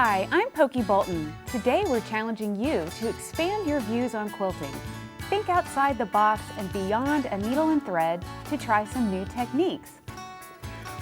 Hi, I'm Pokey Bolton. Today we're challenging you to expand your views on quilting. Think outside the box and beyond a needle and thread to try some new techniques.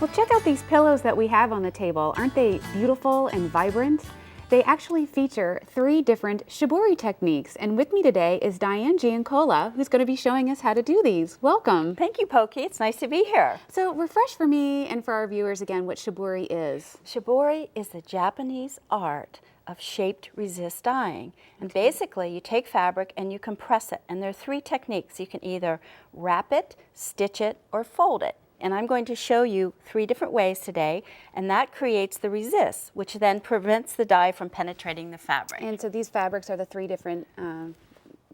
Well, check out these pillows that we have on the table. Aren't they beautiful and vibrant? They actually feature 3 different Shibori techniques. And with me today is Dianne Giancola, who's going to be showing us how to do these. Welcome. Thank you, Pokey. It's nice to be here. So refresh for me and for our viewers again what Shibori is. Shibori is the Japanese art of shaped resist dyeing. And basically, you take fabric and you compress it. And there are 3 techniques. You can either wrap it, stitch it, or fold it. And I'm going to show you 3 different ways today, and that creates the resist, which then prevents the dye from penetrating the fabric. And so these fabrics are the 3 different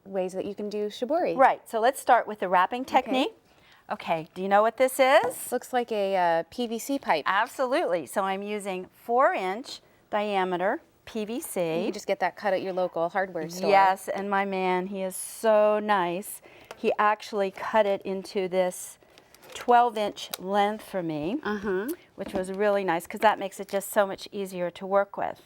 ways that you can do Shibori. Right, so let's start with the wrapping technique. Okay, do you know what this is? Looks like a PVC pipe. Absolutely, so I'm using 4-inch diameter PVC. You can just get that cut at your local hardware store. Yes, and my man, he is so nice. He actually cut it into this 12-inch length for me, which was really nice because that makes it just so much easier to work with.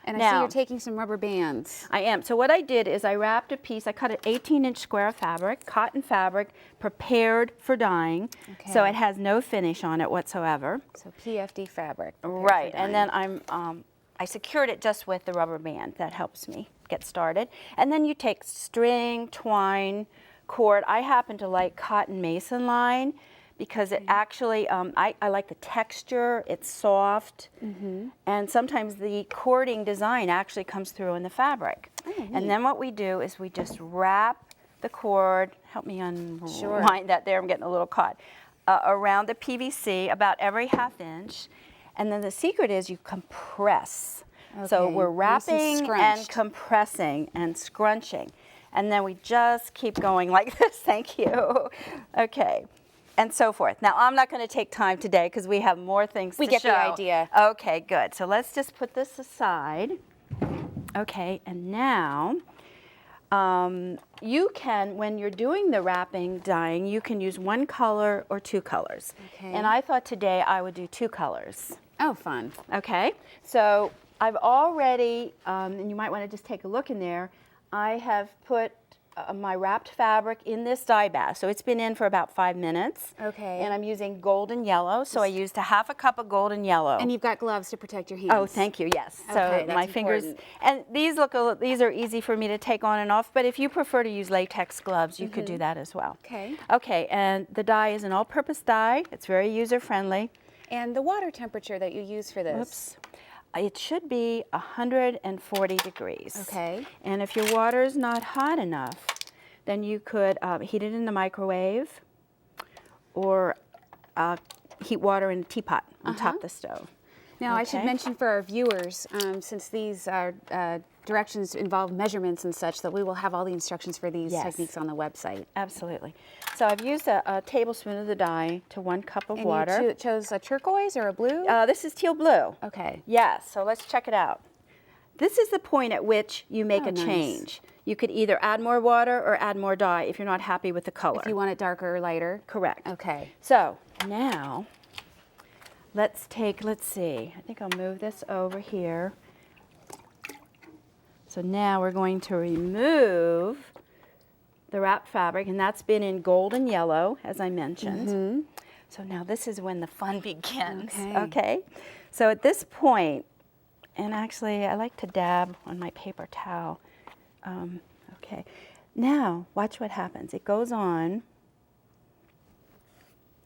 And I see you're taking some rubber bands. I am. So what I did is I wrapped a piece, I cut an 18-inch square of fabric, cotton fabric, prepared for dyeing, so it has no finish on it whatsoever. So PFD fabric. Right, and then I secured it just with the rubber band. That helps me get started. And then you take string, twine, cord. I happen to like cotton mason line, because it actually, I like the texture, it's soft, and sometimes the cording design actually comes through in the fabric. And then what we do is we just wrap the cord, help me unwind that there, I'm getting a little caught, around the PVC about every 1/2 inch, and then the secret is you compress. So we're wrapping and compressing and scrunching, and then we just keep going like this, thank you. Okay. And so forth. Now, I'm not going to take time today because we have more things to show. We get the idea. Okay, good. So let's just put this aside. Okay, and now you can, when you're doing the wrapping dyeing, you can use 1 color or 2 colors. And I thought today I would do 2 colors. Oh, fun. Okay, so I've already, and you might want to just take a look in there, I have put my wrapped fabric in this dye bath. So it's been in for about 5 minutes. Okay. And I'm using golden yellow. So I used a 1/2 cup of golden yellow. And you've got gloves to protect your hands. Oh, thank you, yes. Okay, So my fingers, and these are easy for me to take on and off, but if you prefer to use latex gloves, you could do that as well. Okay. Okay, and the dye is an all-purpose dye. It's very user-friendly. And the water temperature that you use for this? Oops. It should be 140 degrees. Okay. And if your water is not hot enough, then you could heat it in the microwave or heat water in a teapot on top of the stove. Now, I should mention for our viewers, since these are directions involve measurements and such, that we will have all the instructions for these techniques on the website. Absolutely. So I've used a tablespoon of the dye to 1 cup of water. And you chose a turquoise or a blue? This is teal blue. Okay. Yes, so let's check it out. This is the point at which you make a change. You could either add more water or add more dye if you're not happy with the color. If you want it darker or lighter? Correct. Okay. So now, let's see, I think I'll move this over here. So now we're going to remove the wrapped fabric, and that's been in golden yellow, as I mentioned. So now this is when the fun begins. Okay. So at this point, and actually I like to dab on my paper towel. Okay. Now, watch what happens. It goes on,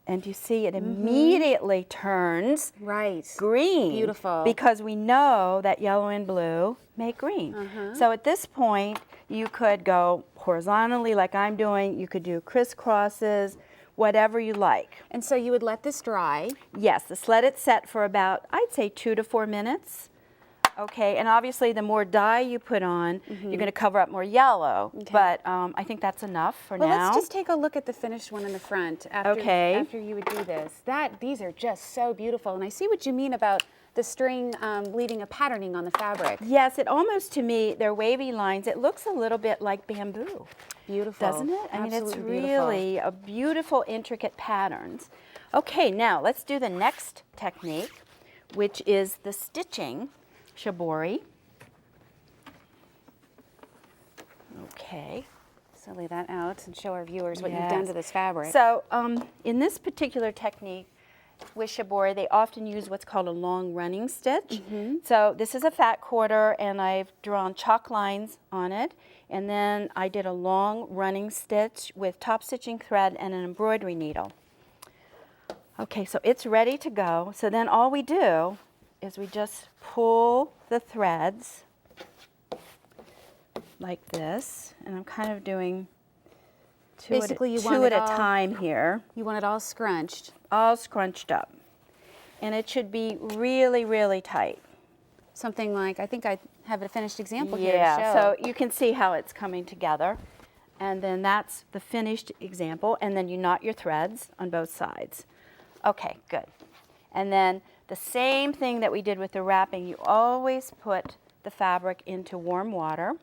and you see it immediately turns green. Beautiful. Because we know that yellow and blue make green. So at this point, you could go horizontally like I'm doing. You could do crisscrosses, whatever you like. And so you would let this dry? Yes, just let it set for about, I'd say 2 to 4 minutes. Okay, and obviously the more dye you put on, you're going to cover up more yellow, but I think that's enough for now. Well, let's just take a look at the finished one in the front after you would do this. These are just so beautiful, and I see what you mean about the string leaving a patterning on the fabric. Yes, it almost, to me, they're wavy lines. It looks a little bit like bamboo. Beautiful. Doesn't it? I mean, it's Absolutely really a beautiful, intricate patterns. Okay, now let's do the next technique, which is the stitching. Shibori. Okay. So lay that out and show our viewers what you've done to this fabric. So in this particular technique with Shibori, they often use what's called a long running stitch. So this is a fat quarter, and I've drawn chalk lines on it. And then I did a long running stitch with top stitching thread and an embroidery needle. Okay, so it's ready to go. So then all we do is we just pull the threads like this, and I'm kind of doing two at a time here. You want it all scrunched. All scrunched up. And it should be really, really tight. Something like, I think I have a finished example here to Yeah, show. so you can see how it's coming together. And then that's the finished example, and then you knot your threads on both sides. Okay, good. And then the same thing that we did with the wrapping, you always put the fabric into warm water.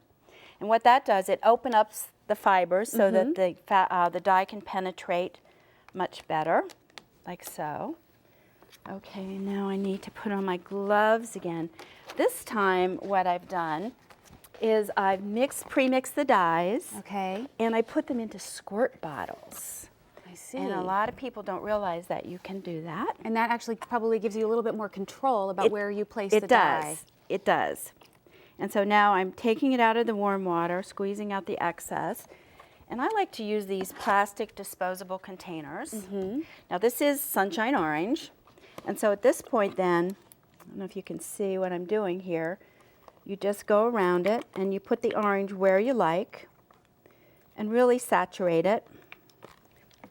And what that does, it opens up the fibers so that the dye can penetrate much better, like so. Okay, now I need to put on my gloves again. This time what I've done is I've pre-mixed the dyes. Okay. And I put them into squirt bottles. I see. And a lot of people don't realize that you can do that. And that actually probably gives you a little bit more control about where you place the dye. It does. And so now I'm taking it out of the warm water, squeezing out the excess. And I like to use these plastic disposable containers. Now this is sunshine orange. And so at this point then, I don't know if you can see what I'm doing here, you just go around it and you put the orange where you like and really saturate it.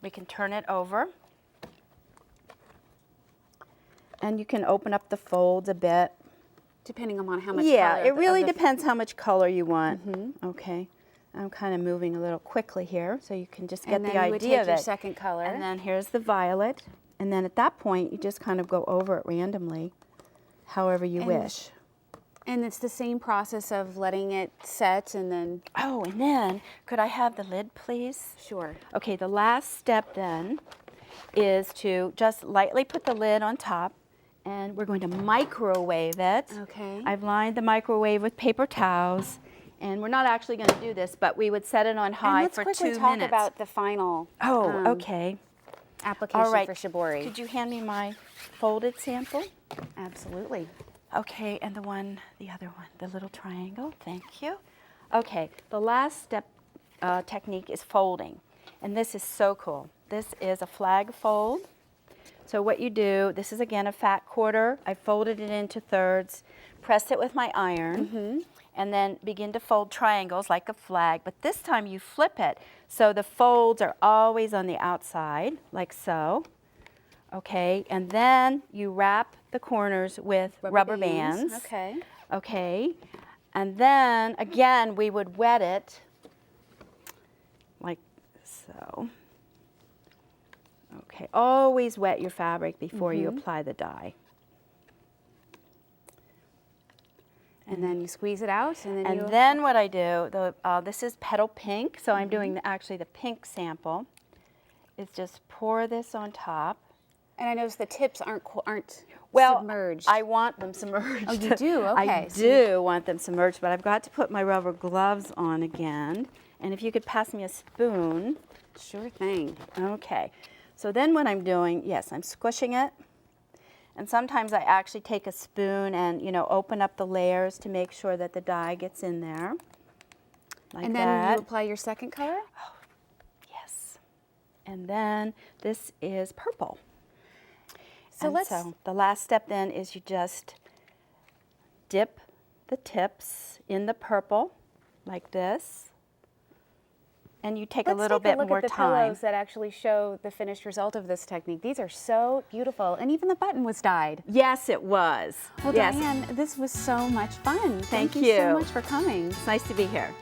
We can turn it over. And you can open up the folds a bit. Depending on how much Yeah, color. it really depends how much color you want. Okay, I'm kind of moving a little quickly here so you can just get and the then you idea would take of your it. second color. And then here's the violet. And then at that point, you just kind of go over it randomly, however you wish. And it's the same process of letting it set and then... Oh, and then, could I have the lid, please? Sure. Okay, the last step then is to just lightly put the lid on top, and we're going to microwave it. Okay. I've lined the microwave with paper towels, and we're not actually going to do this, but we would set it on high for 2 minutes. And let's quickly talk about the final okay. application All right. for Shibori. Could you hand me my folded sample? Absolutely. Okay, and the other one, the little triangle, thank you. Okay, the last step technique is folding, and this is so cool. This is a flag fold. So what you do, this is again a fat quarter. I folded it into thirds, press it with my iron, and then begin to fold triangles like a flag, but this time you flip it. So the folds are always on the outside, like so. Okay, and then you wrap the corners with rubber bands. Okay. Okay, and then again we would wet it like so. Okay, always wet your fabric before you apply the dye. And then you squeeze it out, and then then what I do, this is petal pink, so I'm doing actually the pink sample, is just pour this on top. And I notice the tips aren't Well, submerged. I want them submerged. Oh, you do? Okay. I do want them submerged, but I've got to put my rubber gloves on again. And if you could pass me a spoon. Sure thing. Okay. So then what I'm doing, yes, I'm squishing it. And sometimes I actually take a spoon and, open up the layers to make sure that the dye gets in there. Like and then that. you apply your second color? Oh, yes. And then this is purple. So the last step then is you just dip the tips in the purple like this, and you take a little bit more Let's take a look at the time. pillows that actually show the finished result of this technique. These are so beautiful, and even the button was dyed. Yes, it was. Well, yes. Dianne, this was so much fun. Thank you so you. much for coming. It's nice to be here.